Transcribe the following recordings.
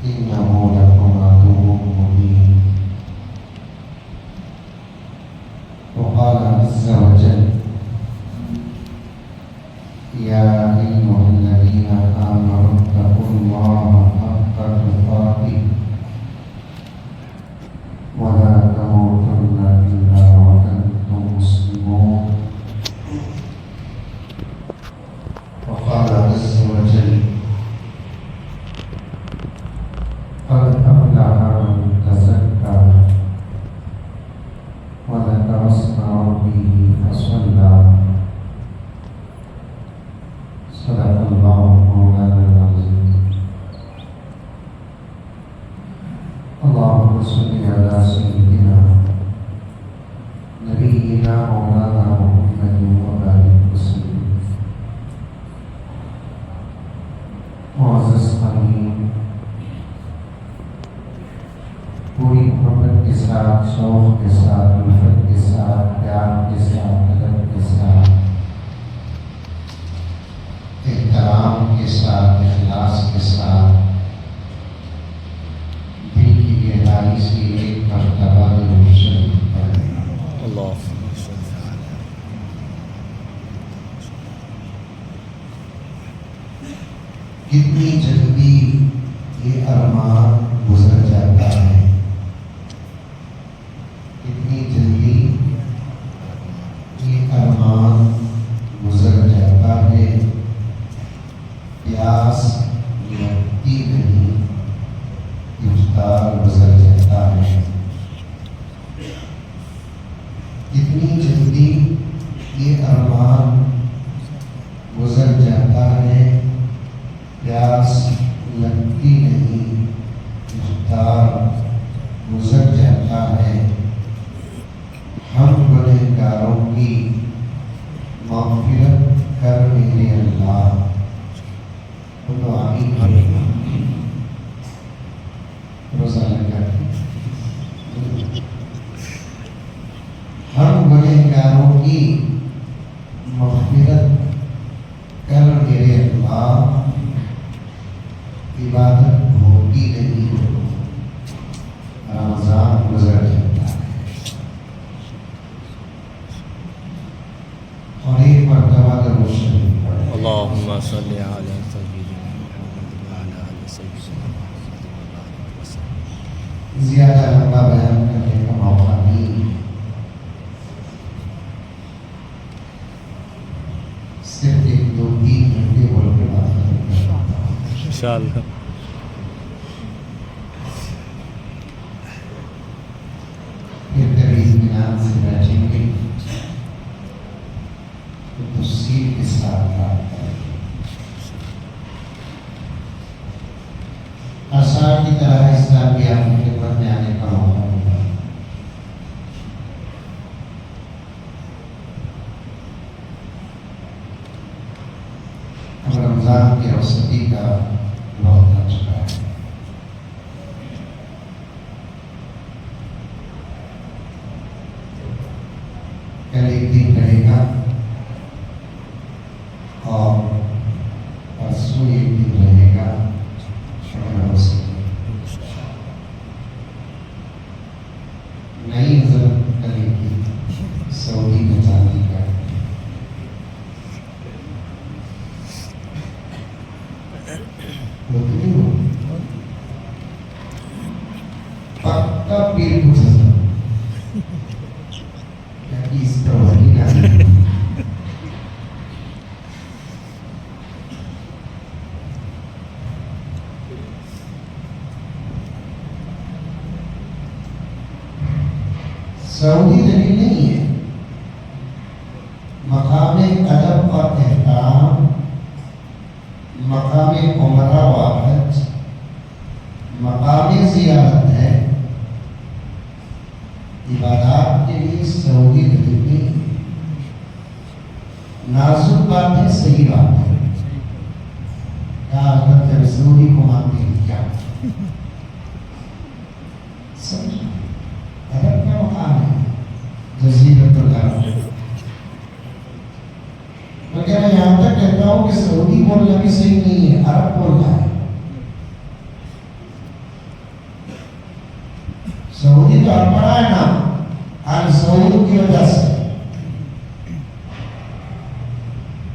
إنه لكم عدو مبين. وقال عز وجل يا أيها الذين آمنوا اتقوا الله حق تقاته ولا تموتن إلا وأنتم مسلمون. وقال عز وجل قد أفلح من تزكى وذكر اسم ربه فصلى. صدق الله مولانا العظيم. اللهم صل على سيدنا نبينا مولانا محمد وبارك وسلم. मुअज़्ज़ज़ ख़ानीन, पूरी मोहब्बत के साथ, शौक़ के साथ, उल्फत के साथ, प्यार के साथ, अदब के साथ, एहतराम के साथ, इखलास के साथ दिल की गहराई से एक मर्तबा दुरूद शरीफ पढ़ें। कितनी जल्दी ये अरमान गुजर जाता है, कितनी जल्दी ये अरमान गुजर जाता है। प्यास लगती नहीं, इफ्तार गुजर जाता है। कितनी जल्दी ये अरमान गुजर जाता है। प्यास लगती नहीं, इफ्तार गुजर जाता है। हम गुनहगारों की मग़फ़िरत कर मेरे अल्लाह। तो आमीन आमीन। रोज़ा लगा हम गुनहगारों की मग़फ़िरत कर मेरे अल्लाह। इबादत होती नहीं, रमज़ान गुजर जाता है। और एक मर्तबा दुरूद शरीफ पढ़ें। अल्लाहुम्मा सल्लि अला सय्यिदिना मुहम्मद व अला आलि सय्यिदिना मुहम्मद व बारिक वसल्लम। ज़्यादा लंबा बयान करने का मौका नहीं, सिर्फ एक दो तीन घंटे बोल के बात करेंगे इंशाअल्लाह। फिर कभी इत्मीनान से बैठेंगे तो तफसील के साथ बात करेंगे। आसार की तरह इस्लाम की आपकी खिदमत में आने का मौका मिला। अब रमज़ान की औसती का वक्त आ चुका है। कल एक दिन रहेगा और परसों एक दिन रहेगा। नई हज़रत करेगी सऊदी में जाने का। पक्का पीर पूछ इस प्रवाही का सऊदी दलील नहीं है। मकामे अदब और एहतराम, मकामे उमरा व हज, मकामे ज़ियारत है। इबादत के लिए सऊदी दलील नहीं है। नाजुक बात है, सही बात है। क्या जब सऊदी को मानते हैं क्या समझ अदब का मकाम है जज़ीरतुल अरब। मगर मैं यहाँ तक कहता हूँ कि सऊदी बोलना भी सही नहीं है, अरब बोलना है। सऊदी तो आप पढ़ा है ना, आज सऊद की वजह से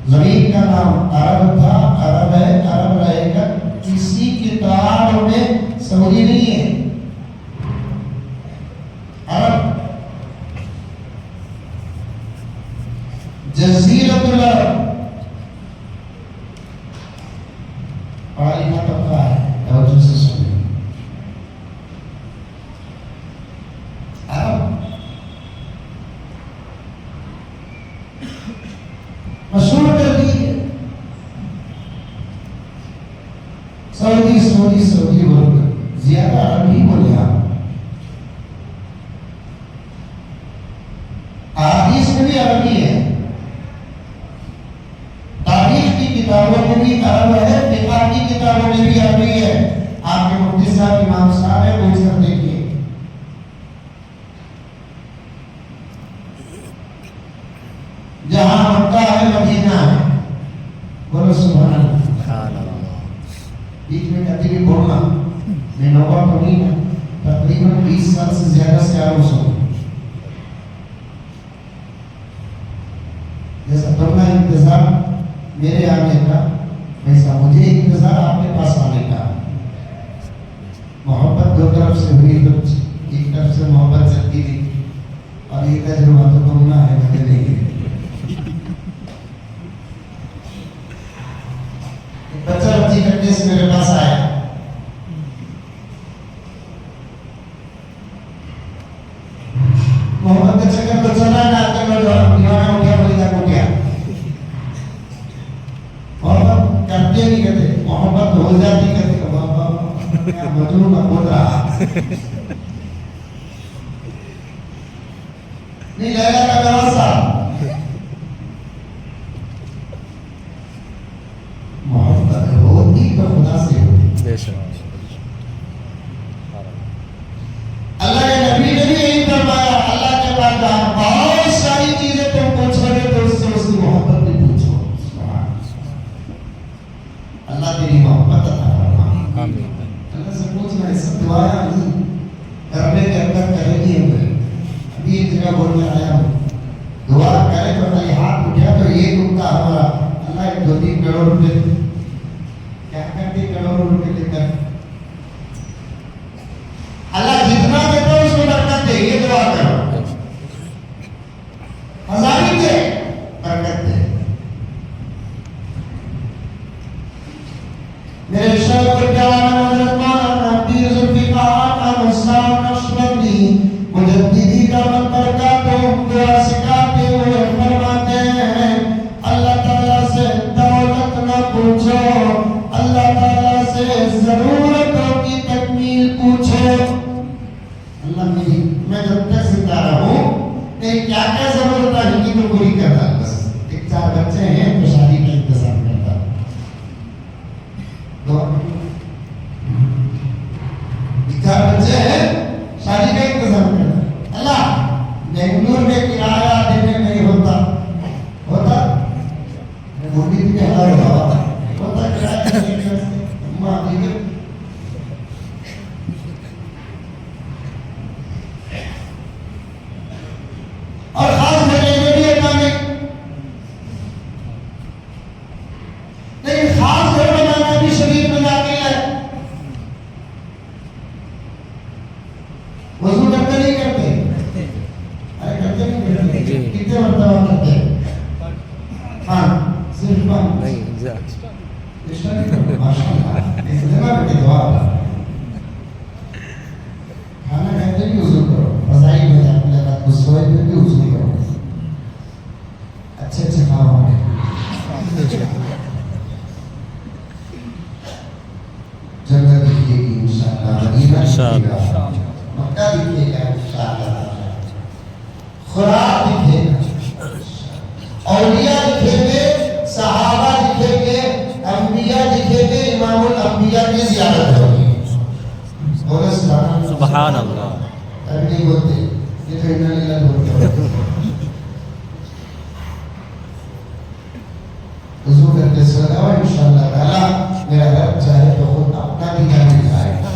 जमीन का नाम अरब था, अरब है, अरब रहेगा। किसी किताब में सऊदी नहीं है, अरब जजीरतुल अरब। पढ़ा लिखा पक्का है, तवज्जो से सुनिए। अरब मशहूर कर दी सऊदी सऊदी सऊदी बोलकर, ज्यादा अरबी बोले आप। हदीस में भी अरबी है, तारीख की किताबों में भी अरब है, फिक़ह की किताबों में भी अरबी है। आपके मुफ्ती साहब इमाम साहब है, पूछ कर देखिए। जहां मक्का है मदीना है, बोलो सुभान अल्लाह। बीच में कभी भी बोलना मैं नौबा तो नहीं है, तकरीबन 20 साल से ज्यादा से आरोप हूँ। जैसा तुम्हारा इंतजार मेरे आने का, वैसा मुझे इंतजार आपके पास आने का। मोहब्बत दो तरफ से हुई, तो एक तरफ से मोहब्बत चलती थी, और एक तजुर्बा तो तुमना है, मुझे नहीं। बच्चा बच्ची करने से मेरे पास आया, मोहब्बत का चक्कर तो चला ना, दीवाना हो गया, बलिदा हो गया। मोहब्बत करते नहीं करते, मोहब्बत हो जाती करते, मजनू का बोल रहा नहीं लगा का व्यवस्था। मोहब्बत होती तो खुदा से होती। अल्लाह के नबी ने भी यही फरमाया, अल्लाह के पास बहुत सारी चीजें तुम पूछोगे तो उससे उसकी मोहब्बत भी पूछो। अल्लाह तेरी मोहब्बत अता फरमा। आमीन। अल्लाह से पूछना है, सब दुआएं नहीं करने के अंदर करेगी। अभी एक जगह बोलने आया हूँ, दुआ करे तो खाली हाथ उठा तो ये तुमका हमारा अल्लाह 2-3 करोड़ रुपए क्या करते, करोड़ रुपए लेकर अल्लाह जितना देता है उसको बरकत दे, ये दुआ करो। हजारी दे, बरकत दे। मेरे शौक जान हज़रत मौलाना पीर ज़ुल्फ़िकार अहमद नक्शबंदी मुजद्दिदी का बरकतों दुआ सिखाते हुए फरमाते हैं, अल्लाह ताला से दौलत न पूछो, अल्लाह ताला से जरूरतों की तकमील पूछो। अल्लाह मेरी, मैं जब तक जिंदा रहूं मेरी क्या क्या जरूरत है इनकी तो पूरी करता। बस 1-4 बच्चे हैं तो शादी का इंतजाम करता। तो 4 बच्चे हैं, शादी का इंतजाम करता। अल्लाह बेंगलुरु में किराया देने नहीं होता, होता मुर्गी भी हलाल होता किराया देने का मां दी। और खास जगह भी होता नहीं, लेकिन खास घर बनाना भी शरीर में दाखिल है। वजू करते नहीं करते? अरे करते नहीं करते, कितने मरतबा करते हैं? हाँ, सिर्फ 5 नहीं, माशाअल्लाह इतना बेटे दुआ। खाना खाते भी वजू करो, फजाइल में जाने लगा तो सोए पे भी वजू करो, अच्छे अच्छे खाओ। जन्नत दिखेगी इंशाअल्लाह, मदीना दिखेगा, मक्का दिखेगा इंशाअल्लाह, खुराक दिखेगा, औलिया दिखेंगे, सहाबा दिखेंगे, अंबिया दिखेंगे, इमामुल अंबिया की ज़ियारत होगी। बोले सुभान अल्लाह। अभी नहीं बोलते, ये तो इन्ना लिल्लाह बोलते। वज़ू करके सो जाओ, इंशाअल्लाह ताला मेरा रब चाहे तो खुद अपना भी घर दिखाएगा।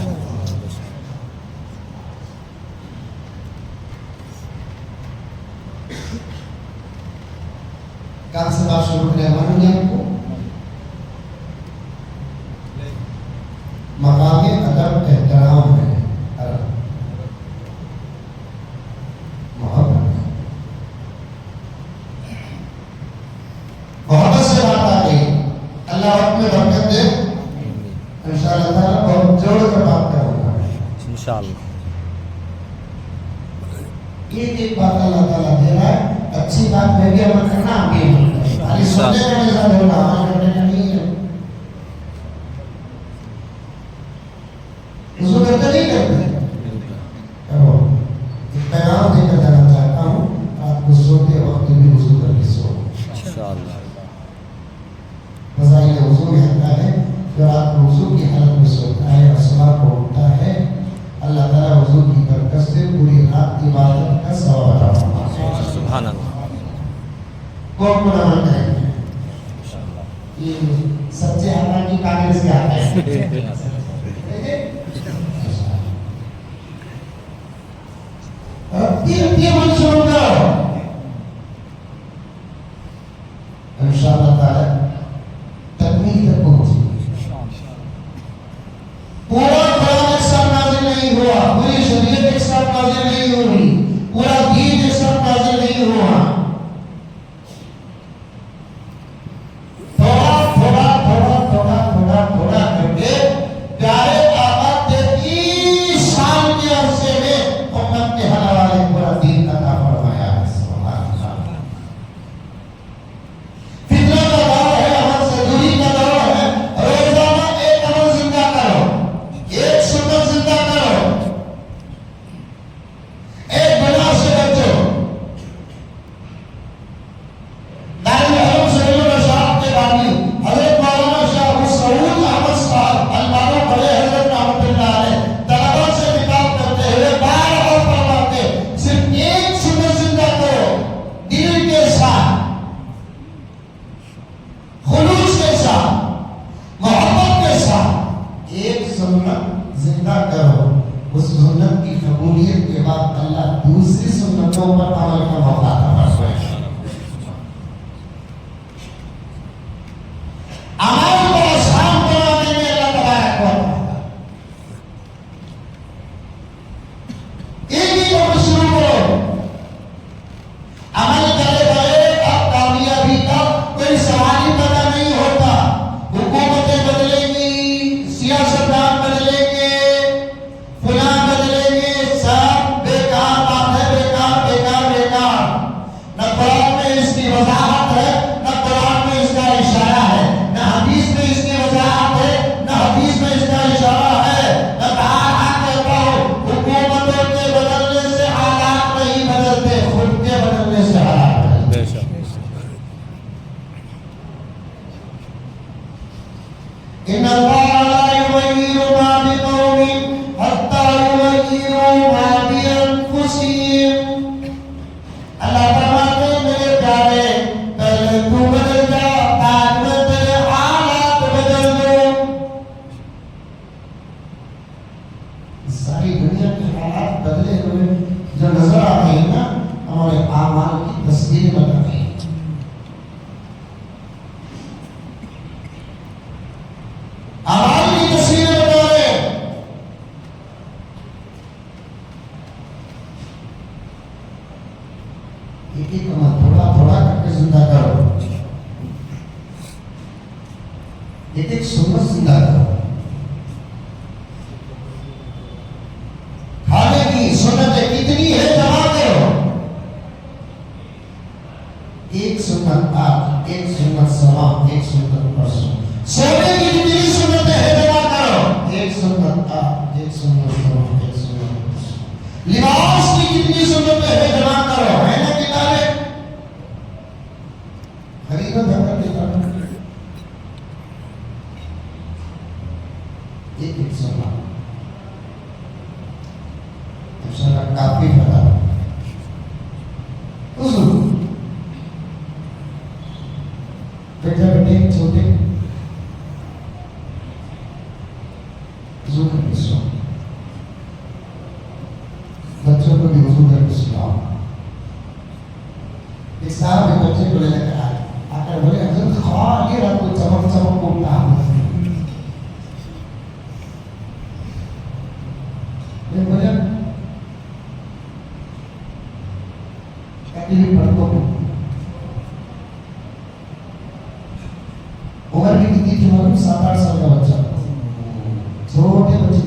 जोड़कर बात करूंगा। इंशाअल्लाह। एक बात अल्लाह ताला दे रहा है, अच्छी बात में भी अमल करना, आप भी अमल करना। खाली सुनने का मजा होना, अमल करने का नहीं है। उसको करते नहीं करते करो। एक पैगाम देकर जाना चाहता हूँ, रात को सोते वक्त भी वुज़ू करके सो। इंशाअल्लाह। फज़ाइल वुज़ू में आता है, जो रात को वुज़ू की हालत में सोता है और सुबह को उठता है, अल्लाह ताला वुज़ू की बरकत से पूरी रात की इबादत का सवाब अता फरमाता है। सुभान अल्लाह। कौन अमल करेंगे? ये सच्चे अमल की कागज से आता है। तीन मन शुरू करो, इंशाअल्लाह ताला तकमील तक पहुंचेंगे। पूरा कुरान एक साथ नाज़िल नहीं हुआ, पूरी शरीयत एक साथ नाज़िल नहीं हुई, पूरा दीन एक साथ नाज़िल नहीं हुआ। थोड़ा करके प्यारे आका 23 साल के अरसे में उम्मत के हवाले पूरा दीन अता फरमाया है। सुभान अल्लाह। फितना का दौर है, अमल से दूरी का दौर है। रोजाना एक अमल जिंदा करो, एक सुन्नत जिंदा करो, एक गुनाह से बचो। दारुल हरम शरीफ शराब के बानी हजरत मौलाना शाह मुसऊद अहमद साहब अलमानो बड़े हजरत रहमतुल्लाह अलैह तलबा से निकाल करते हुए बार और फरमाते, सिर्फ एक सुन्नत जिंदा करो, दिल के साथ, खुलूस के साथ, मोहब्बत के साथ एक सुन्नत जिंदा करो। उस सुन्नत की कबूलियत के बाद अल्लाह दूसरी सुन्नतों पर अमल का मौका अता फरमाएगा। अमल को आसान बनाने में अल्लाह तबारक व तआला एक ही अमल शुरू करो। अमल करे बगैर अब कामयाबी का कोई सवाल ही पैदा नहीं होता। हुकूमतें बदलेंगी, सियासतदान बदलेंगे, फुलां बदलेंगे, सब बेकार बात है, बेकार बेकार बेकार। न कुरान में इसकी वजाहत है, न कुरान में इसका इशारा है, न हदीस में इसकी वजाहत है, न हदीस में इसका इशारा है। न कहा कहता हूं, हुकूमतों के बदलने से हालात नहीं बदलते, खुद के बदलने से हालात बदलते। बेशक। इन अल्लाह ला युगय्यिरु मा बिकौमिन हत्ता युगय्यिरु मा बिअनफुसिहिम। अल्लाह फरमाते हैं, मेरे प्यारे, पहले तू बदल जा, बाद में तेरे हालात बदल दो। सारी दुनिया के हालात बदले हुए जो नजर आते हैं ना, हमारे आमाल की तस्वीर बना रही है। आमाल की तस्वीर बना रहे हैं। एक एक अमल थोड़ा थोड़ा करके जिंदा करो, एक एक सुन्नत जिंदा करो। खाने की सुन्नतें कितनी है जमा करो। एक सुन्नत आज, एक सुन्नत सलाम, एक सुन्नत परसों। सोने की कितनी सुन्नतें है जमा करो। एक सुन्नत आज, एक सुन्नत सलाम, एक सुन्नत परसों। लिबास की कितनी सुन्नतें है जमा करो। है ना किताबें खरीदो, जाकर किताबें एक एक सुन्नत इंशाअल्लाह काफी फला। बेटा बेटे छोटे वुज़ू करके सो, बच्चों को भी वुज़ू करके सुलाओ। एक साहब एक बच्चे को लेकर आए, आकर बोले, हज़रत खाली रात को चमक चमक को उठा। बोले पढ़ो। उम्र भी कितनी थी मालूम? 7-8 साल का बच्चा, छोटे बच्चे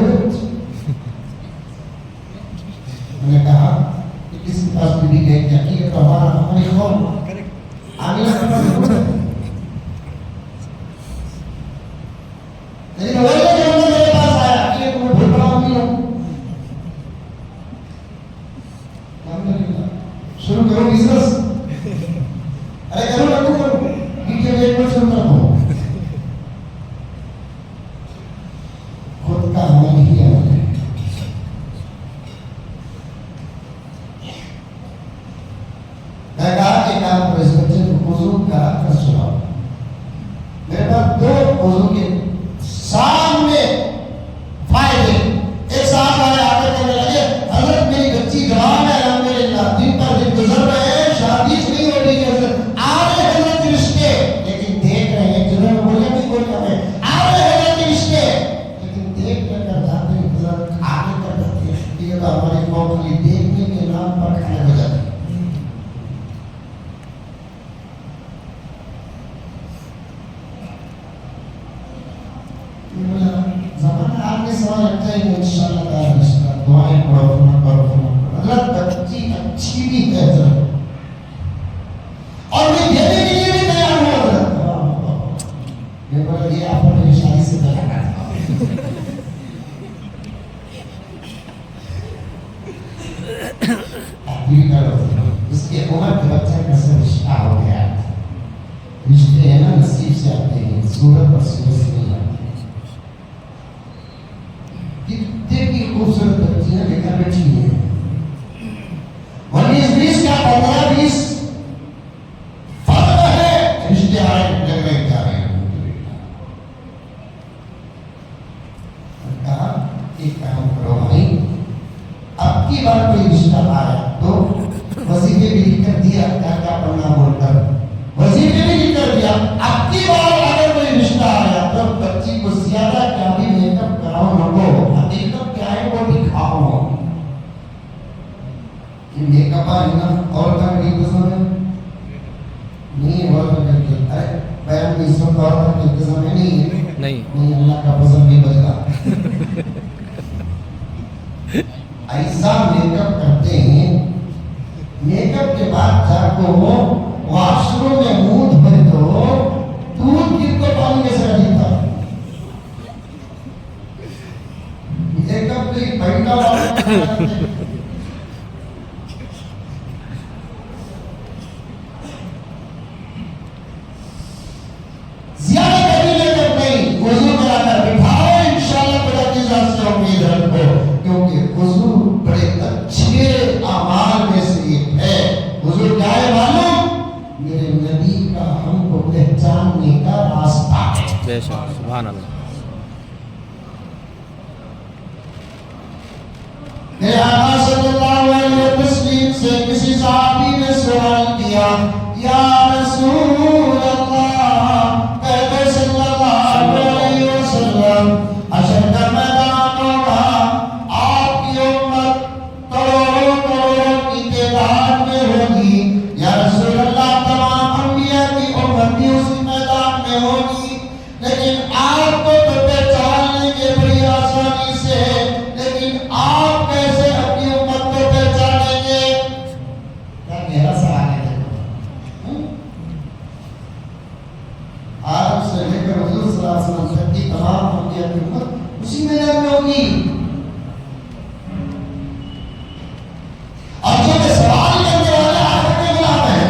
हुए मैंने कहा कि किसी के पास बीवी गई क्या कि तो हमारा हमारी कौन आमिना के पास लेकिन वही जो मेरे पास आया कि तुम्हें भूल रहा हूँ शुरू करो बिजनेस अरे करो ना करो वीडियो एक बार शुरू करो खुद का अमल ही अमल है मैं कहा कि काम करो इस बच्चे को वुजू करा कर सुनाओ मेरे पास दो वुजू के सामने फायदे एक साथ आए आगे कहने लगे हजरत मेरी बच्ची जवान है अल्हम्दुलिल्लाह दिन पर दिन गुजर रहे हैं शादी नहीं हो रही है आ रहे हजरत रिश्ते लेकिन देख रहे हैं जिन्होंने बोले नहीं बोले हमें आ रहे हजरत रिश्ते लेकिन देख कर जाते हैं हजरत आगे कर जाते हैं ये तो हमारे कौम के देखने के नाम पर खड़े हो जाते हैं ज़माना आपके सवाल लगता है इंशाअल्लाह ताला रिश्ता दुआएं पढ़ो हजरत बच्ची अच्छी भी है हजरत और मैं देने के लिए भी तैयार हूँ हजरत ये बोला ये आप मेरी शादी से तैयार है आप भी करो इसके उम्र के बच्चे का से रिश्ता हो गया रिश्ते है ना नसीब से आते हैं सूरत और सूरत से नहीं आते कितने की खूबसूरत बच्चियां लेकर बैठी हैं 19-20 का 15-20 फर्क है रिश्ते आए लग रहे जा रहे हैं कहा एक काम करो भाई अब की बार कोई रिश्ता आया तो वजीफे भी लिख कर दिया क्या क्या पढ़ना बोलकर वजीफे भी लिख कर दिया अब की बार अगर कोई रिश्ता आया तो बच्ची को ज्यादा क्या भी मेकअप कराओ नको हकीकत क्या है वो दिखाओ कि मेकअप है ना और का नहीं पसंद है नहीं और का करके अरे बयान में इस वक्त और का इंतजाम है नहीं नहीं अल्लाह का पसंद नहीं बदला ऐसा मेकअप करते हैं मेकअप के बाद जाको वॉशरूम में मुंह धोए तो दूध किसको पानी में से रहता मेकअप के पैंटा वाला ज्यादा कभी मेकअप नहीं वजू कराकर बिठाओ इंशाअल्लाह खुदा की जात से उम्मीद रखो क्योंकि वजू बड़े अच्छे अमाल में से एक है वजू क्या है मालूम मेरे नबी का हमको पहचानने का रास्ता है बेशक सुभान अल्लाह मेरे आका सल्लल्लाहु अलैहि वसल्लम से किसी सहाबी ने सवाल किया या रसूल अल्लाह कहते सल्लल्लाहु अलैहि वसल्लम अशर का मैदान होगा आपकी उम्मत करोड़ों करोड़ों की तादाद में होगी या रसूल अल्लाह तमाम अंबिया की उम्मत भी उसी मैदान में होगी लेकिन आपको तो पहचानने के बड़ी आसानी से लेकिन आप कैसे अपनी उम्मत को पहचानेंगे क्या गहरा सवाल है आदम से लेकर हुजूर सल्लल्लाहु अलैहि वसल्लम तक की तमाम अंबिया की उम्मत उसी मैदान में होगी और जो सवाल करने वाले आदम के गुलाम हैं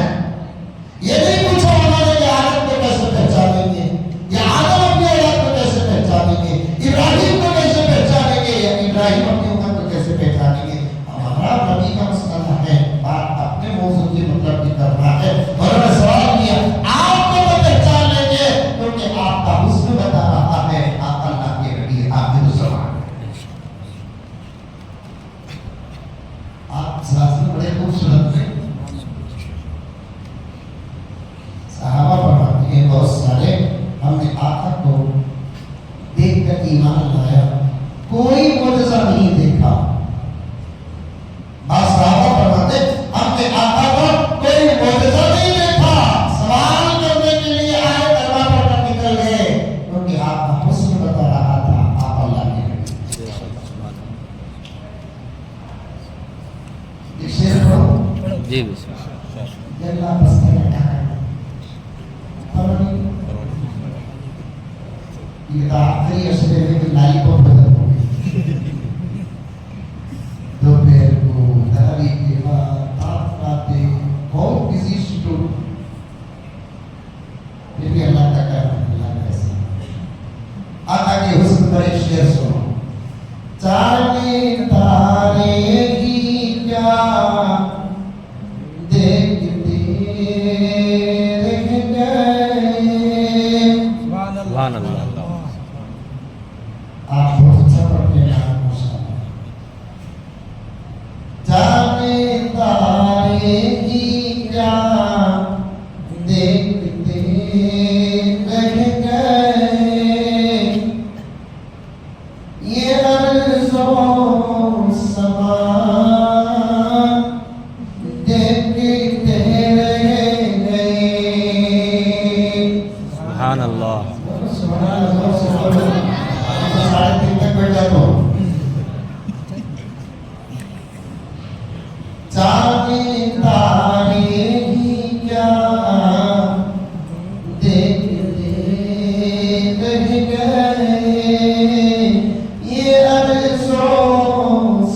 ये नहीं पूछा उन्होंने कि आदम को कैसे पहचानेंगे या आदम अपनी औलाद को कैसे पहचानेंगे इब्राहिम को कैसे पहचानेंगे या इब्राहिम अपनी उम्मत को कैसे पहचानेंगे हमारा नबी का मसला है बात अपने मौजूद के मतलब की करना है उन्होंने सवाल किया आपको तो पहचान लेंगे क्योंकि आपका हुस्न बता रहा है आप अल्लाह के नबी आखिर ज़मान kita akhiri असले में कि लाई को बदल हो गई दोपहर को तरावी के बाद रात बहुत बिजी शेड्यूल फिर भी अल्लाह का करम अल्लाह का एहसान आका के हुस्न पर एक शेर सुनो चांदनी तारे की क्या देखते रह गए सुभान अल्लाह आप बहुत अच्छा पढ़ते हैं माशाअल्लाह चांदनी तारे की क्या देखते रह गए ये अर्ज़ो समा देखते रह गए सुभान अल्लाह सुभान अल्लाह सुभान अल्लाह साढ़े 3 तक बैठ जाता हूँ चांदनी तारे की क्या देखते रह गए ये अर्ज़ो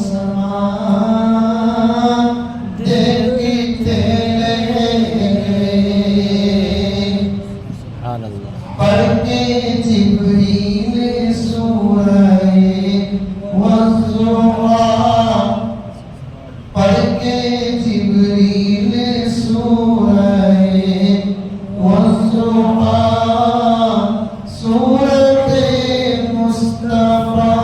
समा देखते रह गए सुभान अल्लाह पढ़ के जिब्रील सूरह वज़्ज़ुहा पढ़ के जिब्रील सूरह वज़्ज़ुहा सूरत मुस्तफा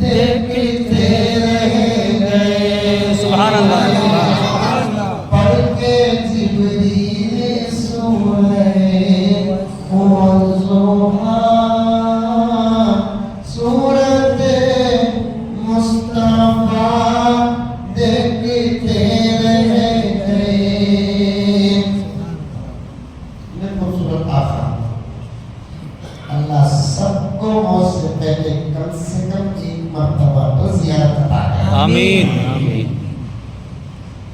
देखते रह गए सुभान अल्लाह पढ़ के जिब्रील सूरह वज़्ज़ुहा सूरत मुस्तफा देखते रह गए ये खूबसूरत आखा अल्लाह सबको मौत से पहले कम से कम एक मर्तबा तो ज़ियारत अता करे आमीन आमीन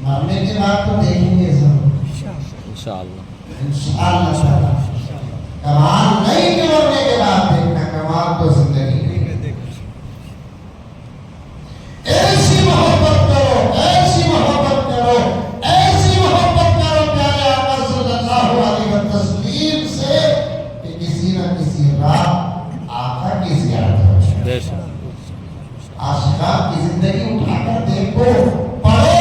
मरने के बाद तो देखेंगे जरूर इंशाअल्लाह इंशाअल्लाह ताला कमाल नहीं कि मरने के बाद देखना कमाल तो जिंदगी में ऐसी मोहब्बत करो ऐसी मोहब्बत करो ऐसी मोहब्बत करो प्यारे आका सल्लल्लाहु अलैहि वसल्लम से कि किसी न किसी रात आका की ज़ियारत हो बेशक आशिका की जिंदगी उठाकर देखो पढ़ो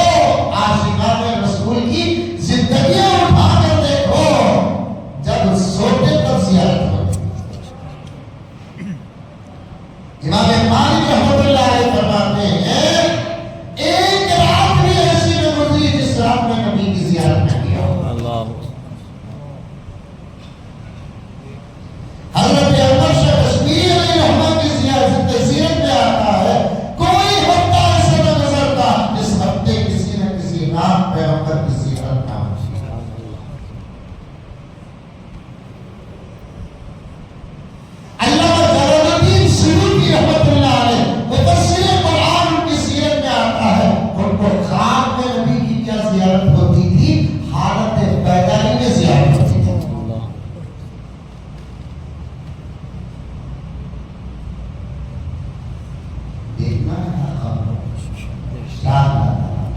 आशिका में रसूल की जिंदगियां उठाकर देखो जब सोते तब ज़ियारत होती इमाम मालिक रहमतुल्लाह अलैह फरमाते हैं एक रात भी ऐसी न गुजरी जिस रात में नबी की ज़ियारत न किया हो अल्लाह हज़रत अमर शाह कश्मीरी अलैहिर्रहमान की ज़ियारत में आता है कोई हफ्ता ऐसा न गुजरता जिस हफ्ते किसी न किसी रात पैगंबर की ज़ियारत ना हो अल्लामा जलालुद्दीन सुयूती रहमतुल्लाह अलैह मुफस्सिर कुरान उनकी सीरत में आता है उनको ख्वाब में नबी की क्या ज़ियारत होती थी हालत बैदारी में ज़ियारत होती थी अल्लाह देखना है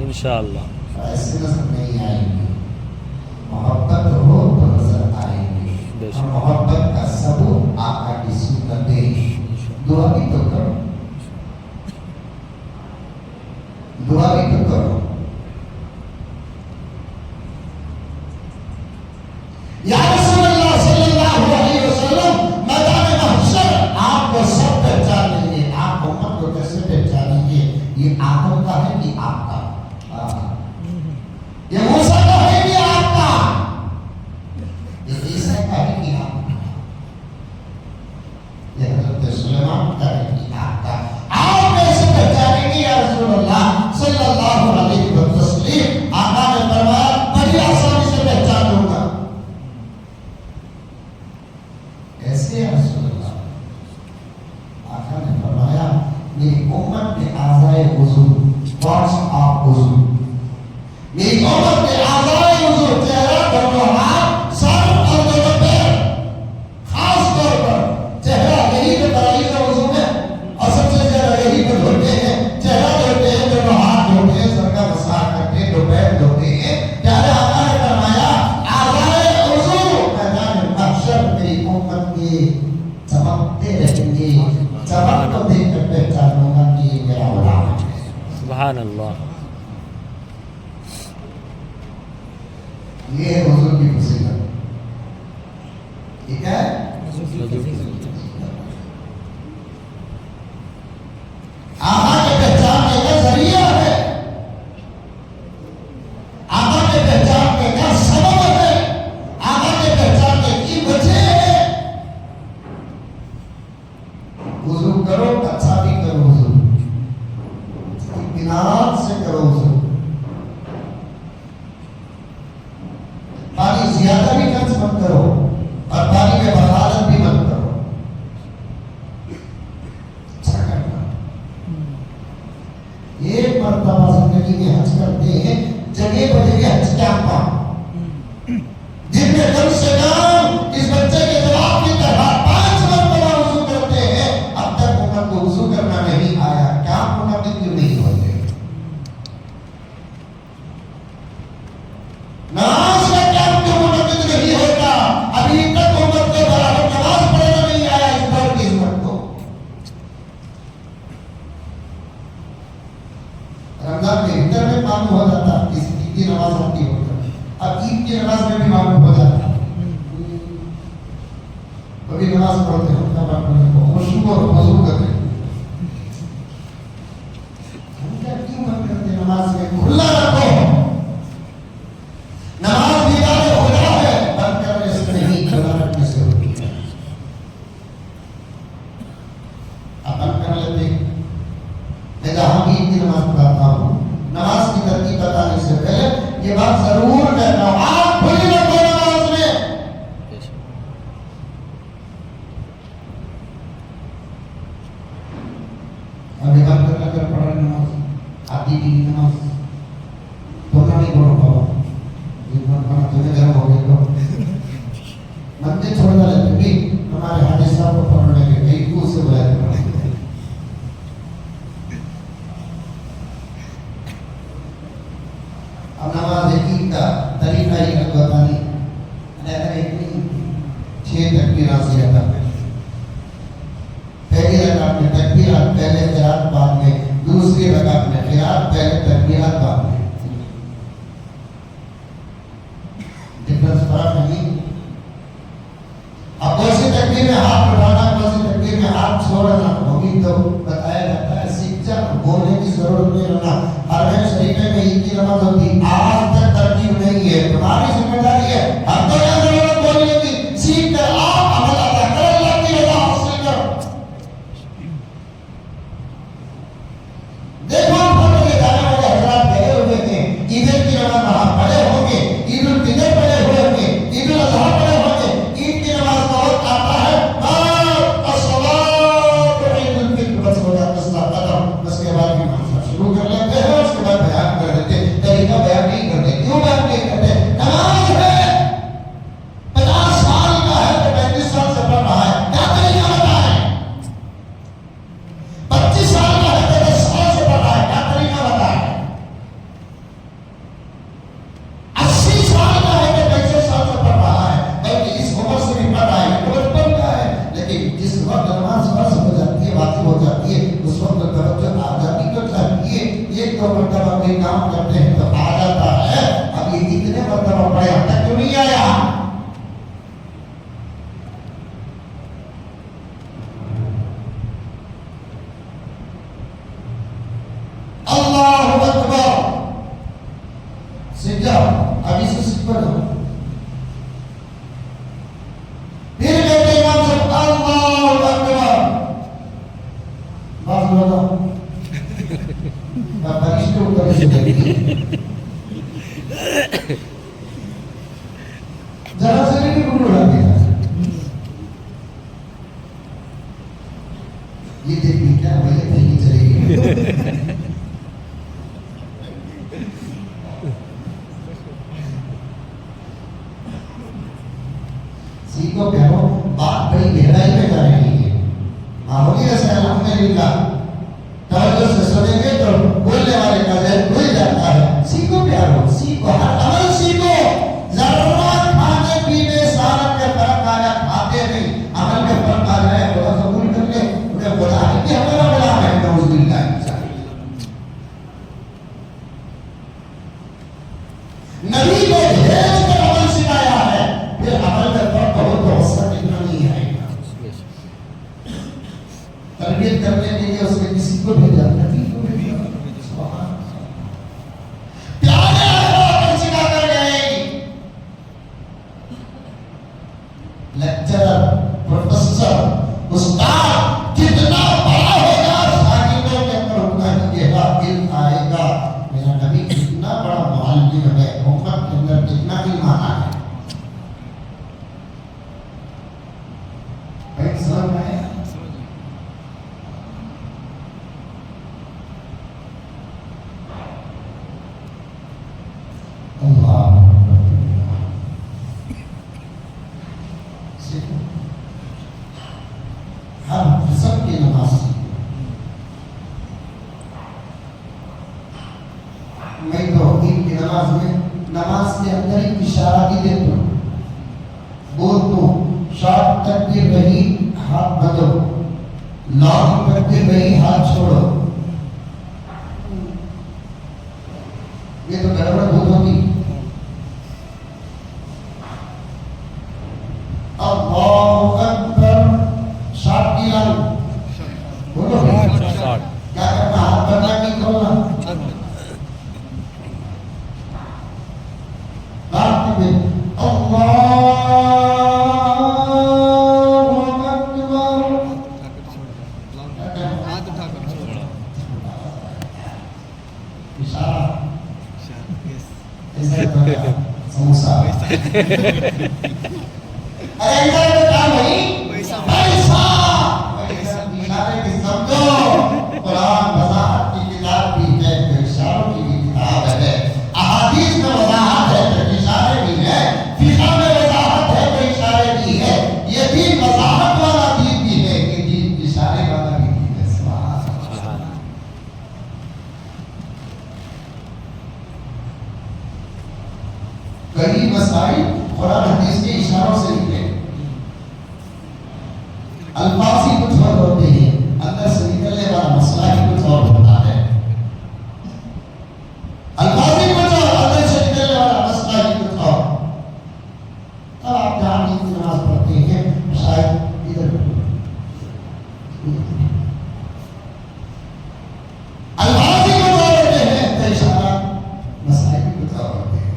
इंशाअल्लाह ऐसे नजर नहीं आएंगे मोहब्बत हो तो नजर आएंगे बेशक। और मोहब्बत का सबूत आका की सुन्नतें दुआ भी तो करो दुआ भी तो करो या रसूलल्लाह सल्लल्लाहु अलैहि वसल्लम मैदान महशर आपको सब पहचान लेंगे आप उम्मत को कैसे पहचानेंगे ये आदम का है कि आपका ये मूसा का है कि आपका ये ईसा का है कि आपका ये हजरत सुलेमान का है कि आपका आप कैसे पहचानेंगे या रसूलल्लाह सल्लल्लाहु अलैहि वसल्लम आका ने फरमाया बड़ी आसानी से पहचान लूंगा कैसे या रसूलल्लाह आका ने फरमाया मेरी उम्मत में आज़ाए वुज़ू पार्ट्स ऑफ वुज़ू मेरी उम्मत में आज़ाए वुज़ू चेहरा दोनों हाथ सर और दोनों पैर खास तौर पर चेहरा चमकते रहेंगे। चमक को देख कर पहचानूंगा कि ये मेरा गुलाम है। सुभान अल्लाह। ये है हुजूर की फजीलत। ठीक है, आका के पहचानने का जरिया है, आका के पहचानने का सबब है, आका के पहचानने की वजह है। वुजू करो, अच्छा भी करो, वुजू इत्मीनान से करो, वुजू पानी ज्यादा भी खर्च मत करो और पानी में बहादत भी मत करो। अच्छा करना। एक मर्तबा जिंदगी में हज करते हैं, जगह बजगह हज कैंप जिनमें कम से कम इस बच्चे के जवाब की तरह 5 मर्तबा वुजू करते हैं। अब तक उम्मत को वुजू करना नहीं आया, क्या उम्मत क्यों नहीं होते? नमाज का कैंप क्यों मुनक्किद नहीं होता? अभी तक उम्मत के बराबर नमाज पढ़ना नहीं आया इस दौर की उम्मत को। रमजान के भीतर में मालूम हो जाता कि ईद की नमाज होती होता, अब ईद की नमाज में भी मालूम हो जाता। कभी नमाज पढ़ते हैं खुशबू और वजू करते हैं, हम क्या क्यों बंद करते? नमाज में खुला रखो, नमाज दीवार खुदा है, बंद करने से नहीं, खुला रखने से होती है। अब बंद कर लेते। मैं जहां भी ईद की नमाज पढ़ाता हूँ, नमाज की तरतीब बताने से पहले ये बात जरूर कहता हूँ, आप खुली रखो नमाज में। अभी बंद कर पढ़ रहे नमाज, आधी की नमाज तो नहीं बोलो बाबा, तुम्हें गर्म हो गए तो मंदिर छोड़ डाले भी हमारे हाजी साहब को पढ़ने के कई दूर से बुलाए थे। अब नमाज एक का तरीका ही कर बता दी, अगर एक नहीं 6 तकबीरात से आता है। पहली रकात में तकबीरात पहले, क़िरात बाद में, दूसरी रकात में क़िरात पहले, तकबीरात बाद में। डिफरेंस फर्क नहीं। अब कौन सी तकबीर में हाथ उठाना, कौन सी तकबीर में हाथ छोड़ना, वो भी तो बताया जाता है। सीख जा, बोलने की जरूरत नहीं रहना। हरमैन शरीफ में ईद की नमाज होती, आज तक तरतीब नहीं है, तुम्हारी जिम्मेदारी है। हम तो क्या जरूरत बोलने की, सीख कर आप अमल अदा कर, अल्लाह की रजा हासिल करो। देखो फोटो के जाने वाले हजरात गए हुए थे, ईद की नमाज वहां पढ़े होंगे, ईद उल फितर पढ़े हुए होंगे, ईद उल अजहा पढ़े होंगे। ईद की नमाज का वक्त आता है, ईद उल फितर बस हो जाता है, उसके बाद भी नमाज शुरू कर लेते हैं, उसके बाद बयान कर देते हैं। तरीका बयान नहीं करते, क्यों बयान नहीं करते? नमाज है 50 साल का है तो 35 साल से पढ़ रहा है, क्या तरीका बताए? 25 साल का है तो 10 साल से पढ़ रहा है, क्या तरीका बताए? 80 साल का है तो 65 साल से पढ़ रहा है, बल्कि इस उम्र से भी पढ़ रहा है, तो बचपन का है। लेकिन जिस वक्त नमाज फर्ज हो जाती है, वाजिब हो जाती है, उस वक्त तवज्जो आ जाती तो चाहिए। एक 2 मरतबा कोई काम करते हैं तो आ जाता है, अब ये इतने मरतबा पढ़े अब तक क्यों नहीं आया? अल्लाहु अकबर, सीख जाओ, अभी से सीख पढ़ो। फिर कहते इमाम साहब अल्लाहु अकबर, बात बोलो बारिश के ऊपर से जरा से भी गुरु लग गया। ये देखिए क्या भैया नहीं चलेगी। सीखो प्यारो, बात बड़ी गहराई में जा रही है। माहौली ऐसा अल्हम्दुलिल्लाह तवज्जो से सुनेंगे तो बोलने वाले का ज़हन खुल जाता है। सीखो प्यारो, सीखो, हर अमल सीखो। जरूरत खाने पीने सारत के फर्क आ जाए, खाते नहीं, अमल में फर्क आ जाए, तरबियत करने के लिए उसने किसी को भेजा, नबी को भेजा। प्यारे आकर सिखा कर गए। लेक्चरर, प्रोफेसर, उस्ताद कितना बड़ा होगा, शागिर्दों के अंदर उतना ही इल्म आएगा। मेरा नबी कितना बड़ा मुअल्लिम है, उम्मत के अंदर कितना इल्म आना है। समझ में आया? हम सबकी नमाज मैं तो ईद की नमाज में नमाज के अंदर ही इशारा भी देता हूँ, बोल दो शॉर्ट तकबीर वही हाथ बंदो, लॉन्ग तकबीर वही हाथ छोड़ो। ये तो गड़बड़ बहुत होती। अल्लाहु अकबर, शॉर्ट की लाइन बोलो, क्या करना, हाथ बढ़ना की खोलना, लास्ट में अल्लाह समोसा अरे इधर बेटा भाई पैसा इशारे की समझो। कुरान वजाहत की किताब भी है, इशारों की भी किताब है। अहादीस में वजाहत है तो इशारे भी है, फिक़ह में वजाहत है तो इशारे भी है। ये दीन वजाहत वाला दीन भी है, ये दीन इशारे वाला भी दीन है। सुभान अल्लाह। कई मसाइल कुरान हदीस के इशारों से निकले। अल्फाज ही कुछ और होते हैं, अंदर से निकलने वाला मसला ही कुछ और होता है। अल्फाज ही कुछ और, अंदर से निकलने वाला मसला ही कुछ और। तब आप जहाँ ईद की नमाज पढ़ते हैं शायद इधर अल्फाज ही कुछ और होते हैं तो इशारा मसला ही कुछ और होते हैं।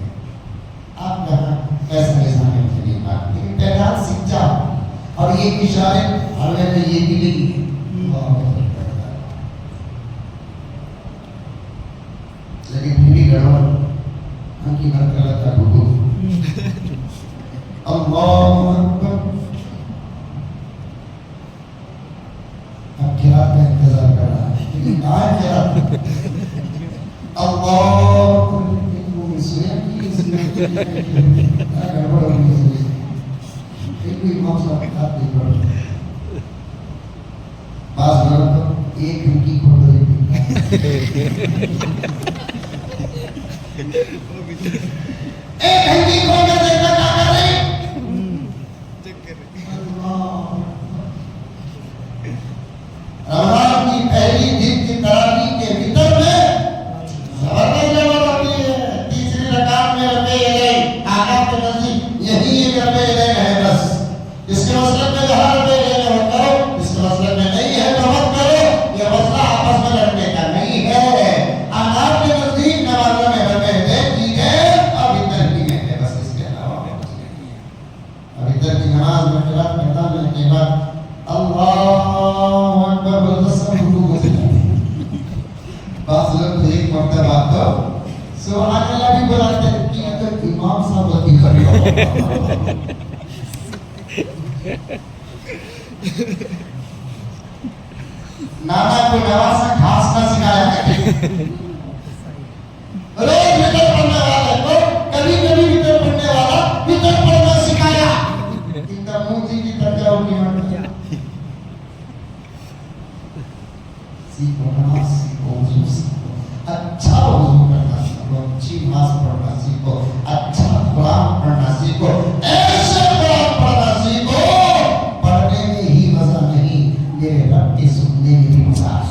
आप यहाँ कैसे निजाम के लिए बात, लेकिन पैगाम सीख जाओ और ये इशारे हमें तो ये भी नहीं है। लेकिन फिर भी गड़बड़ उनकी बात गलत है। बुद्धू अल्लाहु अकबर, अब क्या का इंतजार कर रहा है, लेकिन आज क्या अल्लाह स्वयं की गड़बड़ होगी। एक भी मौसम बात नहीं पड़ पास तो एक घंटी खोल देती, एक घंटी खोल कर देखना क्या कर रही, रमजान की पहली दिन की तरावी के भीतर में जबरदस्त जमात होती है। तीसरी रकात में रबे इलैह आका के नजदीक यही रबे इलैह है बस। इसके मसलब में जहाँ रबे इलैह हो करो, इसके मसलब में नहीं है तो मत करो। ये मसला आपस में लड़ने का नहीं है। आका के नजदीक नमाज़ों में रबे इलैह की है, अब इधर की है बस, इसके अलावा कुछ नहीं है। अब इधर की नमाज में क़िरात करता है के बाद अल्लाहु अकबर बोलते सब रुकू हो जाते हैं। बात लोग एक मर्तबा तो सुभान अल्लाह भी बुलाते हैं कि तो इमाम साहब गलती कर रहे हो। नाना को नवासा घास का सिखाया है। रोज वितर पढ़ने वाले को कभी-कभी वितर पढ़ने वाला वितर पढ़ना सिखाया। इनका मुंह की तरफ जाओगी मत। सीखो नमाज सीखो, वज़ू सीखो, अच्छा वज़ू करना सीखो, अच्छी नमाज पढ़ना सीखो, अच्छा कुरान पढ़ना सीखो, ऐसे कुरान पढ़ना सीखो पढ़ने में ही मजा नहीं, मेरे रब के सुनने में भी मजा है।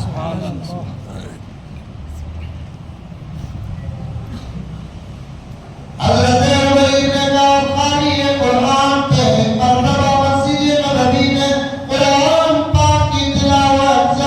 हज़रत उमर इब्न क़ारी कुरान के मरतबा मस्जिद नबवी में कुरान पाक की तिलावत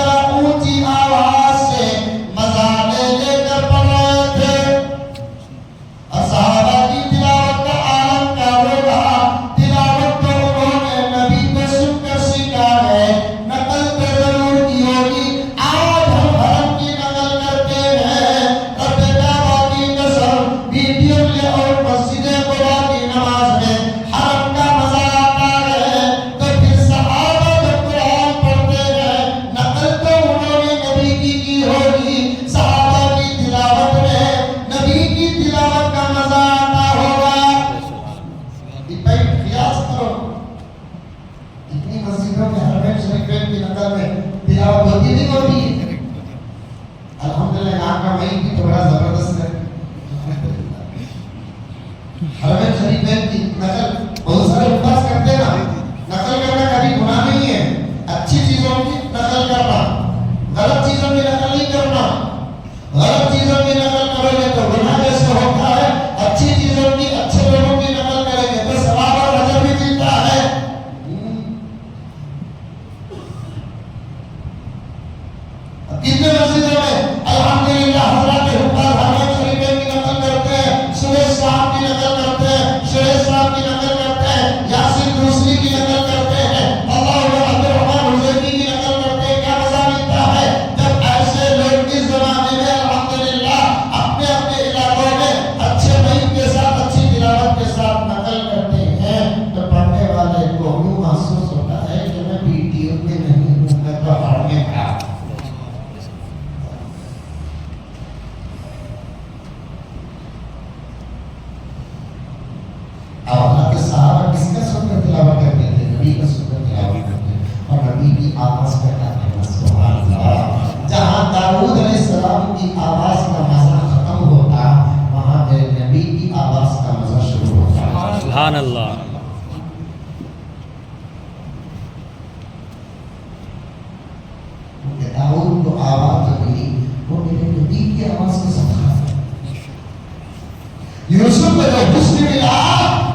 नकल में तिलावत होती नहीं होती है। अल्हम्दुलिल्लाह यहाँ का मई भी तो बड़ा जबरदस्त है। हरम शरीफ में की नकल बहुत सारे उपवास करते हैं ना, नकल करना कभी गुनाह नहीं है। अच्छी चीजों की नकल करना, गलत चीजों की नकल नहीं करना। गलत चीजों की नकल करोगे तो गुनाह जैसे होता है, अच्छी चीजों की अच्छे लोगों की नकल करेंगे तो सवाब और अजर भी मिलता है। कितने मस्जिदों में अल्हम्दुलिल्लाह हज़रत हुफ़ाज़ हरम शरीफ की नकल करते हैं, सुबह साहब की नकल करते हैं, शेर साहब की नकल करते हैं, यासीन दूसरी की नकल करते हैं, अल्लाह अब्दुर्रहमान हुज़ैफी की नकल करते हैं। क्या मजा मिलता है जब ऐसे लोग इस जमाने में अल्हम्दुलिल्लाह अपने अपने इलाकों में अच्छे महीन के साथ अच्छी तिलावत के साथ नकल करते हैं, तो पढ़ने वाले को यूं महसूस होता है कि मैं वीडियो में नहीं हूं, मैं तो हर में था। अल्लाह के सहाबा किसका सुनकर तिलावत करते थे? नबी का सुनकर तिलावत करते थे और नबी की आवाज का गाना। सुभान अल्लाह। जहां दाऊद अलैहिस्सलाम की आवाज का मजा खत्म होता, वहां मेरे नबी की आवाज का मजा शुरू होता। सुभान अल्लाह। दाऊद को आवाज जो मिली वो मेरे नबी की आवाज के साथ है। यूसुफ को जो हुस्न मिला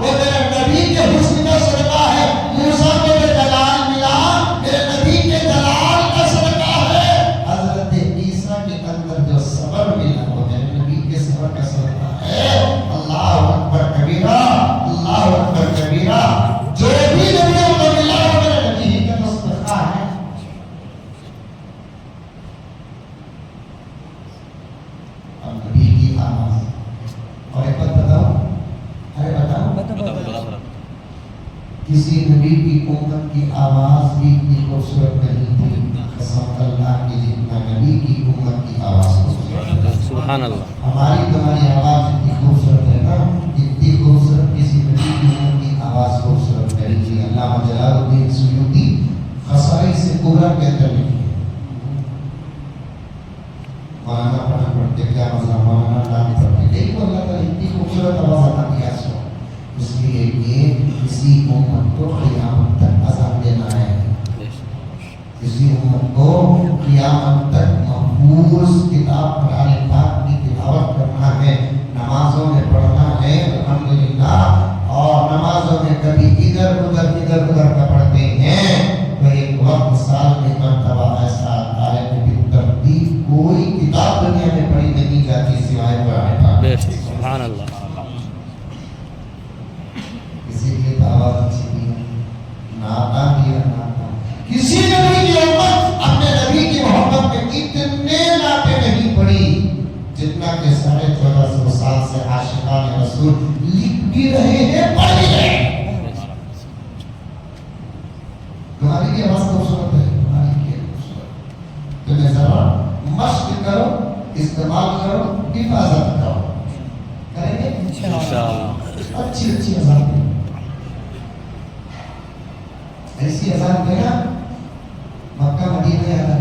वो मेरे नबी के हुस्न का सदका है। मूसा को जो जलाल मिला मेरे नबी के जलाल का सदका है। हजरत ईसा के अंदर जो सब्र मिला वो मेरे नबी के सब्र का सदका है। अल्लाह अकबर कबीरा, अल्लाह अकबर कबीरा। जो भी नबियों को मिला वो मेरे नबी का तो सदका है। और नबी की आवाज और एक बात बताओ, अरे बताओ, किसी नबी की उम्मत की आवाज भी इतनी खूबसूरत नहीं थी कसम अल्लाह की जितना नबी की उम्मत की आवाज खूबसूरत है। सुभान अल्लाह। हमारी तुम्हारी आवाज इतनी खूबसूरत है ना, इतनी खूबसूरत किसी नबी की उम्मत की आवाज खूबसूरत नहीं थी। अल्लाह जलालुद्दीन सुयूती खसाई से कुबरा के अंदर लिखी है। मौलाना पढ़ते क्या मतलब, मौलाना नाम पढ़ते देखो अल्लाह ताला इतनी खूबसूरत आवाज अता किया सो, इसलिए ये किसी उम्मत को क़यामत तक अज़ान देना है। किसी उम्मत को क़यामत तक महफूज किताब कुरान पाक की तिलावत करना है, नमाजों में पढ़ना है अल्हम्दुलिल्लाह। और नमाजों में कभी इधर उधर का पढ़ते हैं तो एक वक्त साल में मर्तबा ऐसा आता है कि तरतीब कोई किताब दुनिया में पढ़ी नहीं जाती सिवाय कुरान पाक। सुभान अल्लाह। इसीलिए दावत अच्छी दी, नाता किया नाता। किसी नबी की उम्मत अपने नबी की मोहब्बत में इतने नाते नहीं पड़ी जितना कि 1450 साल से आशिकान रसूल लिख भी रहे हैं, पढ़ भी रहे हैं। तुम्हारी की आवाज खूबसूरत है, तुम्हारी की खूबसूरत। तुम्हें जरा मश्क करो, इस्तेमाल करो, हिफाजत करो, करेंगे इंशाअल्लाह। अच्छी अच्छी अज़ान दें, ऐसी अज़ान देना मक्का मदीना याद है।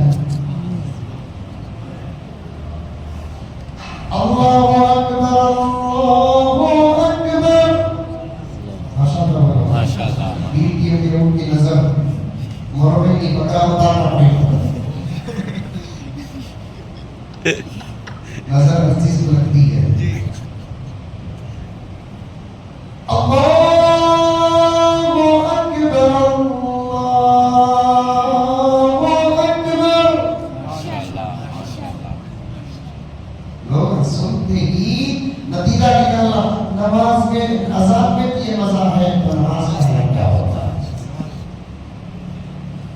अल्लाहु अकबर, अल्लाहु अकबर। माशाअल्लाह माशाअल्लाह। वीडियो में उनकी नजर मोरबी की बकरा उतारना पड़ेगा। नजर हर चीज को लगती है। अल्लाहु अकबर, अल्लाहु अकबर। लोग सुनते ही नतीजा निकालना, नमाज में अज़ान में ये मजा है तो नमाज में क्या होता है।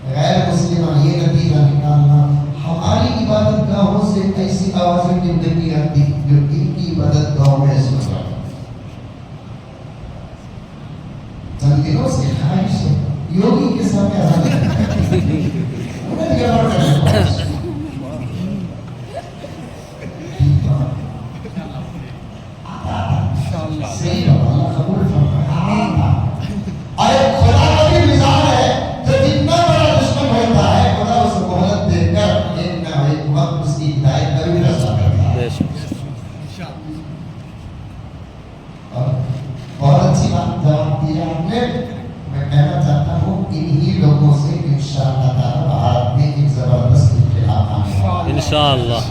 गैर मुस्लिम ये नतीजा निकालना, हमारी इबादत गाहों से ऐसी आवाजें जिंदगी आती जो इनकी इबादत गाहों में सुन रहा है। चंद दिनों से ख्वाहिश है योगी के सामने आजाद सही बात कबूल फरमाए। और खुदा का भी मिजाज है जो जितना बड़ा दुश्मन होता है खुदा इंशाअल्लाह।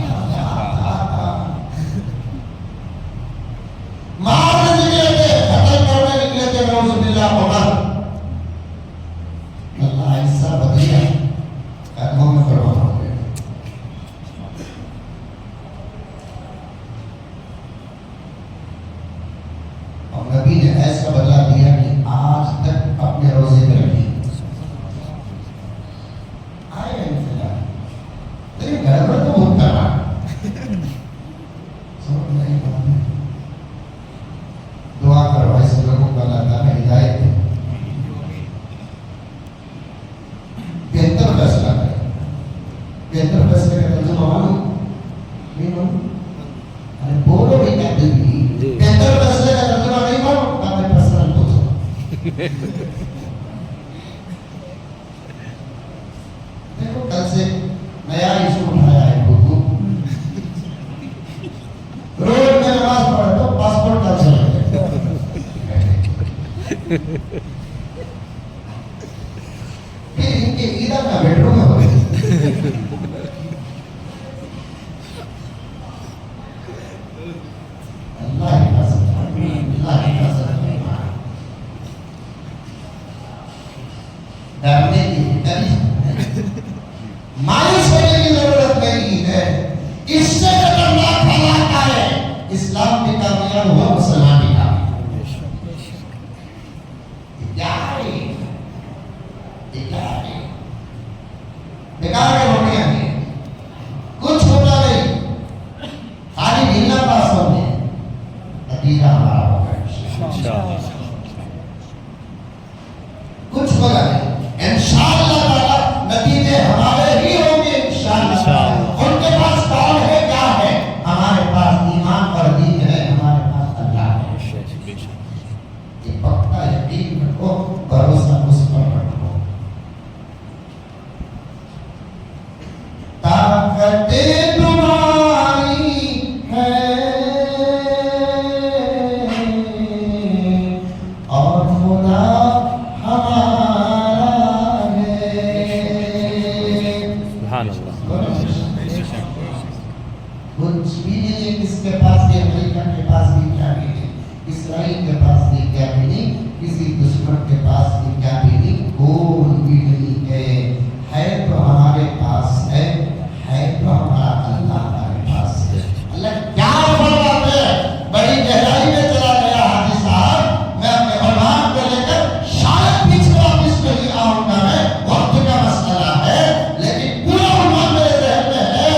मारने निकले थे, कत्ल करने निकले थे, नऊजुबिल्लाह उमर। अल्लाह ऐसा बदलिया कदमों में फरमा हो गए। और नबी ने ऐसा बदला दिया कि आज तक अपने रोजे पे रखी आए इंतजार, लेकिन घर पर तो बहुत करना समझ नहीं पाते। दुआ करो ऐसे लोगों को अल्लाह ताला हिदायत दे, बेहतर फैसला करे। बेहतर फैसले का तर्जुमा मालूम नहीं मालूम? अरे बोलो भी कहते भी बेहतर फैसले का तर्जुमा नहीं मालूम? मैं पर्सनल पूछो। देखो कल से नया इशू उठाया है बुद्धू, रोड में नमाज पढ़े तो पासपोर्ट का चले फिर इनके इधर का बेडरूम में हो गए। अल्लाह हिफाजत करे, अल्लाह हिफाजत करे। डरने की मायूस होने की जरूरत नहीं है। इससे खतरनाक हालात आए, इस्लाम भी कामयाब हुआ, मुसलमान भी कामयाब। बेकार के रोटियां हैं, कुछ होता नहीं, खाली ढीला पास होने, नतीजा हमारा होगा इंशाअल्लाह। कुछ होगा नहीं, इंशाअल्लाह ताला नतीजे हमारे ही होंगे इंशाअल्लाह। उनके पास कौन है, क्या है? हमारे पास ईमान और दीन है, हमारे पास अल्लाह है। ये पक्का यकीन रखो, भरोसा उस पर रखो। ताकतें तुम्हारी है और खुदा हमारा है। सुभान अल्लाह। कुछ भी नहीं, किसके पास भी, अमेरिका के पास भी क्या भी नहीं, इसराइल के पास भी क्या भी नहीं, किसी दुश्मन के पास भी क्या भी नहीं, कोई भी नहीं है तो हमारे पास है तो हमारा अल्लाह हमारे पास है। अल्लाह क्या फरमाते हैं, बड़ी गहराई में चला गया हाजी साहब। मैं अपने फरमान को लेकर शायद पीछे वापस नहीं आऊंगा, मैं वक्त का मसला है, लेकिन पूरा फरमान मेरे जहन में है।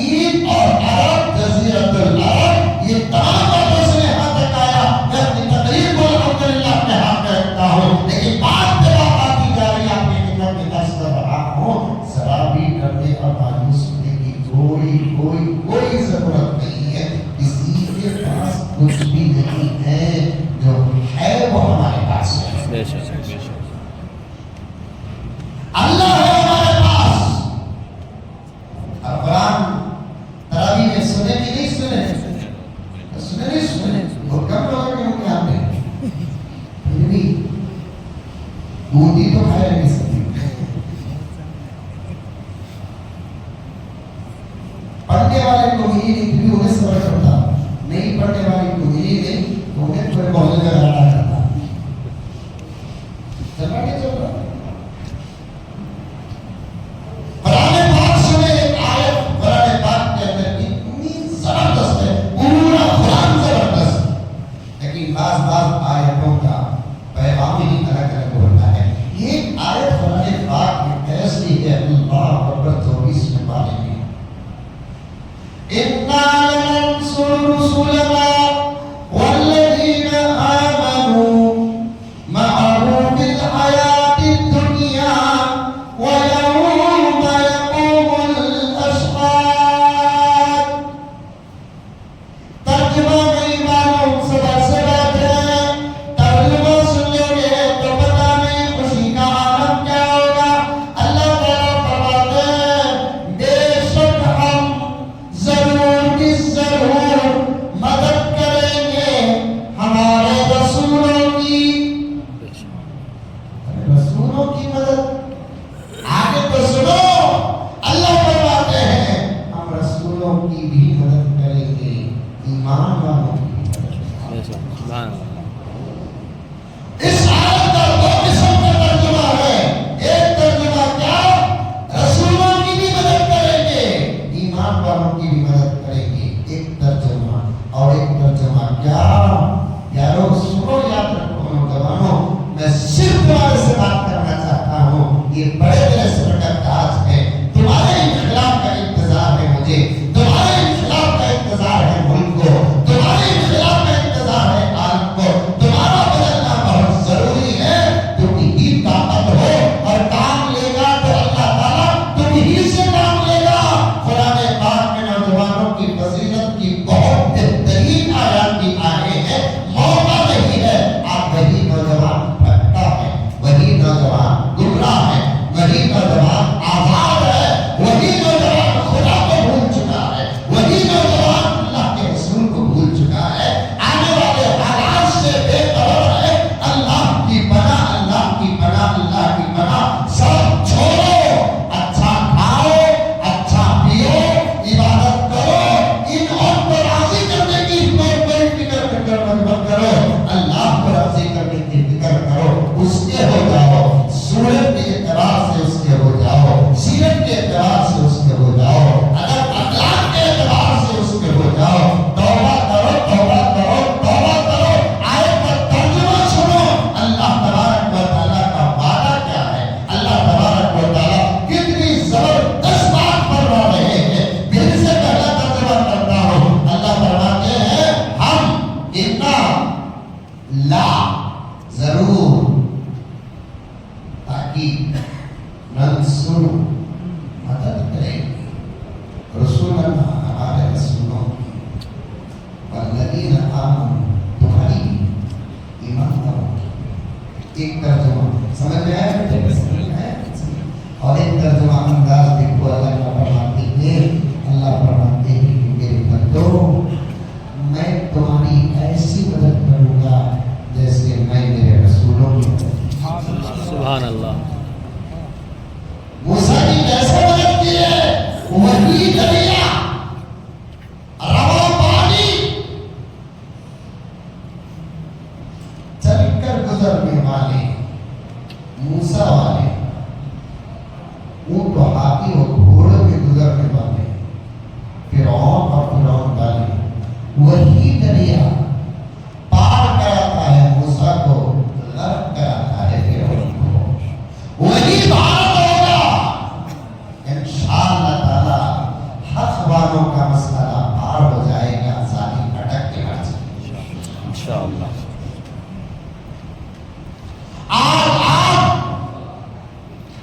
ईद और अरब, जज़ीरतुल अरब, ये तमाम बातों से यहाँ तक आया। मैं अपनी तकरीर को अल्हम्दुलिल्लाह अपने हाथ में रखता हूँ, लेकिन बात पे बात आती जा रही है। आपने किताब में दर्ज कर रहा हूँ, शराबी करने और मायूस होने की कोई जरूरत नहीं है। किसी के पास कुछ भी नहीं है, जो है वो हमारे पास है। बेशक बेशक। अल्लाह है हमारे पास। और कुरान तरावी में सुने कि नहीं सुने? सुने नहीं सुने? वो कम लोग के होंगे आपने, फिर भी बूंदी तो खाए नहीं सकती। पढ़ने वाले को ही भी उन्हें सबर करता, नहीं पढ़ने वाले को ही नहीं, उन्हें पूरे मोहल्ले में लड़ा करता। चल रहा है, चल रहा है। कुरान पाक सुने एक आयत, कुरान पाक के अंदर इतनी जबरदस्त है, पूरा कुरान जबरदस्त, लेकिन बाज़ आयतों का पैगाम ही अलग-अलग होता है। ये आयत कुरान पाक में ऐसी है, अल्लाह अकबर 24 में पाले में, इन्ना लनंसुर रुसुलना वल्लज़ीना आमनू मअहू फिल हयातिद दुनिया व यौमा यक़ूमुल अशहाद। तर्जुमा नहीं मालूम, सबर से बैठे, तर्जुमा सुन लोगे तो पता नहीं खुशी का आलम क्या होगा। अल्लाह ताला फरमाते हैं, बेशक हम जरूर मदद यंसुर मदद करेंगे रसूलना हमारे रसूलों की वल्लज़ीना आमनू तुम्हारी ईमान वालों की। एक तर्जुमा समझ में आया और एक तर्जुमा अंदाज देखो अल्लाह का फरमाती है, अल्लाह फरमाते हैं कि मेरे बंदों मैं तुम्हारी ऐसी मदद करूंगा जैसे मैं मेरे रसूलों की मदद। सुभान अल्लाह। मूसा की कैसे मदद की है? वही दरिया रवा पानी चलकर गुजरने वाले मूसा वाले ऊंट और हाथी और घोड़े पे गुजरने वाले फिरौन और फिरौन वाले वही दरिया पार कराता है मूसा को, गर्क कराता है फिरौन को। वही भारत होगा इंशाअल्लाह ताला। हक वालों का मसला पार हो जाएगा, जालिम अटक के मर जाएंगे इंशाअल्लाह।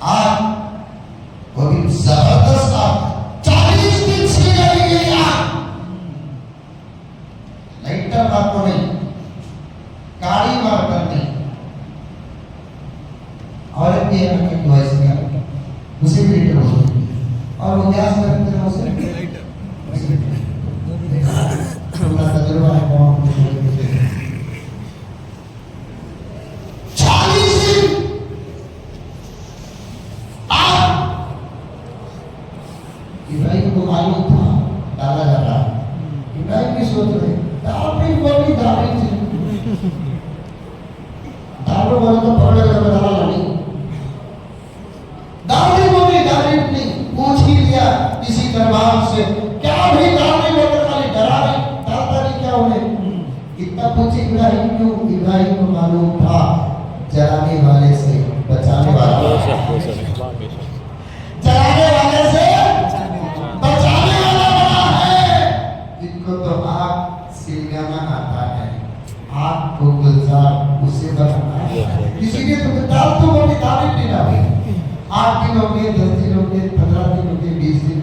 आज वो भी जबरदस्त 40 दिन से लगी गई आग। लाइटर बात तो नहीं, गाड़ी मार कर नहीं। और एक ये है कि वॉइस में उसे भी लीटर हो और वो गैस में रखते हैं उसे अपना तजुर्बा है कौन 40 दिन इब्राहिम को मालूम था डाला जा रहा। इब्राहिम की सोच रहे दाल बोली दाल थी दाल बोले तो पकड़ कर बता नहीं दाल बोली दाल नहीं पूछ ही लिया किसी दरबार से क्या भी दाल बोलकर खाली डरा नहीं दाता नहीं क्या उन्हें इतना पूछे इब्राहिम क्यों? इब्राहिम को मालूम था जलाने वाले से बचाने वाला जलाने वाले से बचाने वाला बना है। जिनको तो आग सिलगाना आता है, आग को गुलजार उसे बनाना है। इसीलिए तो दाल तो वो भी तारीफ नहीं डाली। 8 दिन हो गए, 10 दिन हो गए, 15 दिन हो गए, 20 दिन।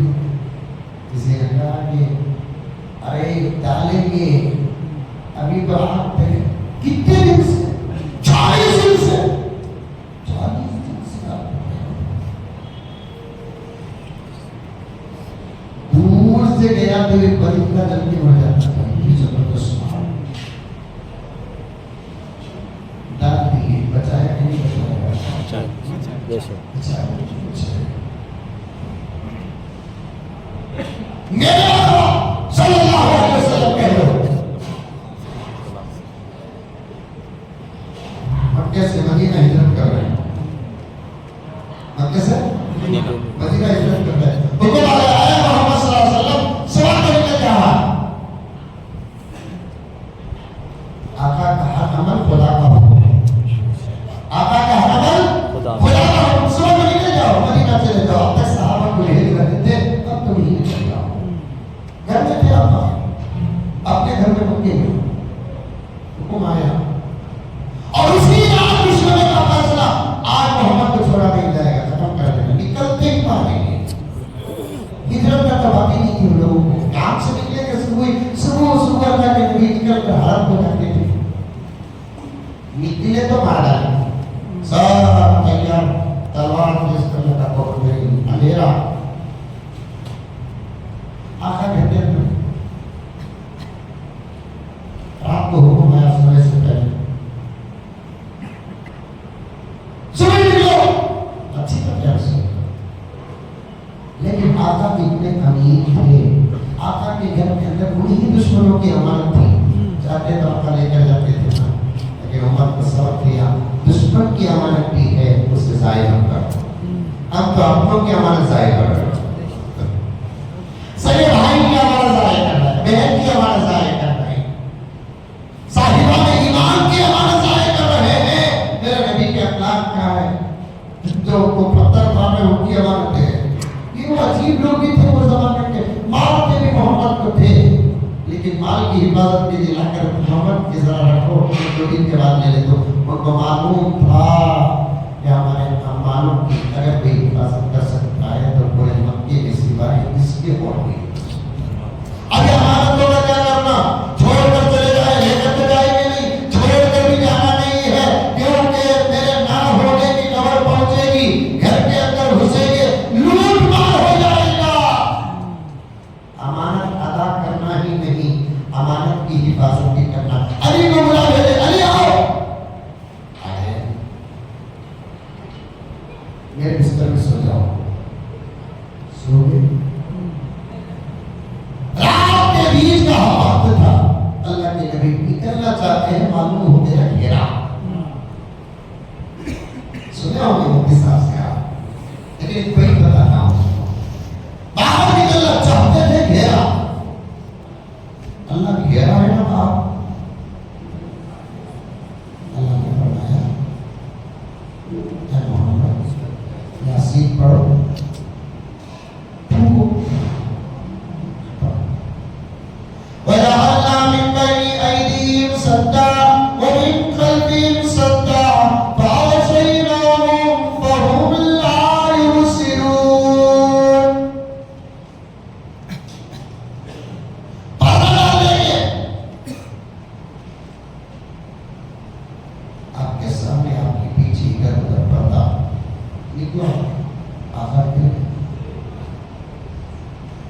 किसी ने कहा कि अरे डालेंगे अभी तो आग पे कितने दिन से 40 दिन से 40 दिन से दूर से गया तो एक परिंदा जल्दी मर जाता है। ये जबरदस्त डाल दिए, बचाया कि नहीं बचाया? बचाया। मेरे आका सल्लल्लाहु अलैहि वसल्लम कह रहे हो मक्के से मदीना हिजरत कर रहे हैं, मक्के से मदीना हिजरत कर रहे हैं। हुक्म आया मोहम्मद सल्लल्लाहु अलैहि वसल्लम सवाल करके कहा आका का हर अमल खुदा का हुक्म है। आका का हर अमल खुदा का हुक्म। सुबह मदीना जाओ, मदीना चले जाओ। अब तक सहाबा को हिजरत देते, अब तुम ही चले जाओ घर में। फिर आप अपने घर में पक्के हो। हुक्म आया और उसी रात दुश्मनों का फैसला आज मोहम्मद को छोड़ा नहीं जाएगा, खत्म कर देना। निकलते ही मारेंगे। हिजरत का तो बात ही नहीं थी उन लोगों को। काम से निकलेंगे सुबह जाके नबी निकल कर हरम को जाते थे। निकले तो मार डाले सब तैयार, तलवार पेश करने का पकड़ गई। अंधेरा आखा घंटे में रात को हुक्म आया समय से पहले सुबह निकलो अच्छी तरह से। लेकिन आका कितने अमीर थे। आका के घर के अंदर पूरी ही दुश्मनों की अमानत थी। जाते तो आका लेकर जाते थे ना, लेकिन उम्मत को सबक दिया दुश्मन की अमानत भी है, उसे जाया मत करो। हम तो अपनों की अमानत जाया कर रहे हैं। सगे भाई की अमानत जाया कर रहे हैं, बहन की अमानत जाया कर रहे हैं, साहिबान ईमान की अमानत जाया कर रहे हैं। मेरे नबी के अखलाक क्या है? जो को पत्थर मारे उनकी अमानत है। ये वो अजीब लोग भी थे उस जमाने के, मारते भी मोहम्मद को थे, लेकिन माल की हिफाजत के लिए लाकर मोहम्मद की जरा रखो, 2 दिन के बाद ले ले। तो उनको मालूम था कि हमारे मालों की अगर कोई हिफाजत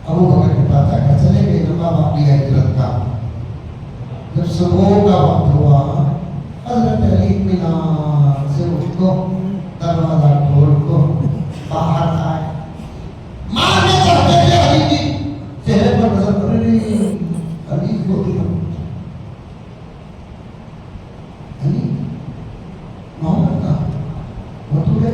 अबू बकर के पास आकर चले गए, लंबा वाक़या हिजरत का। जब सुबह का वक्त हुआ, हज़रत अली इत्मीनान से उठो, दरवाजा खोल को बाहर आए। मारने चाहते थे अली की चेहरे पर नजर पड़ रही, अली को अली मोहम्मद का वो तो है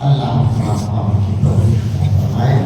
अल्लाह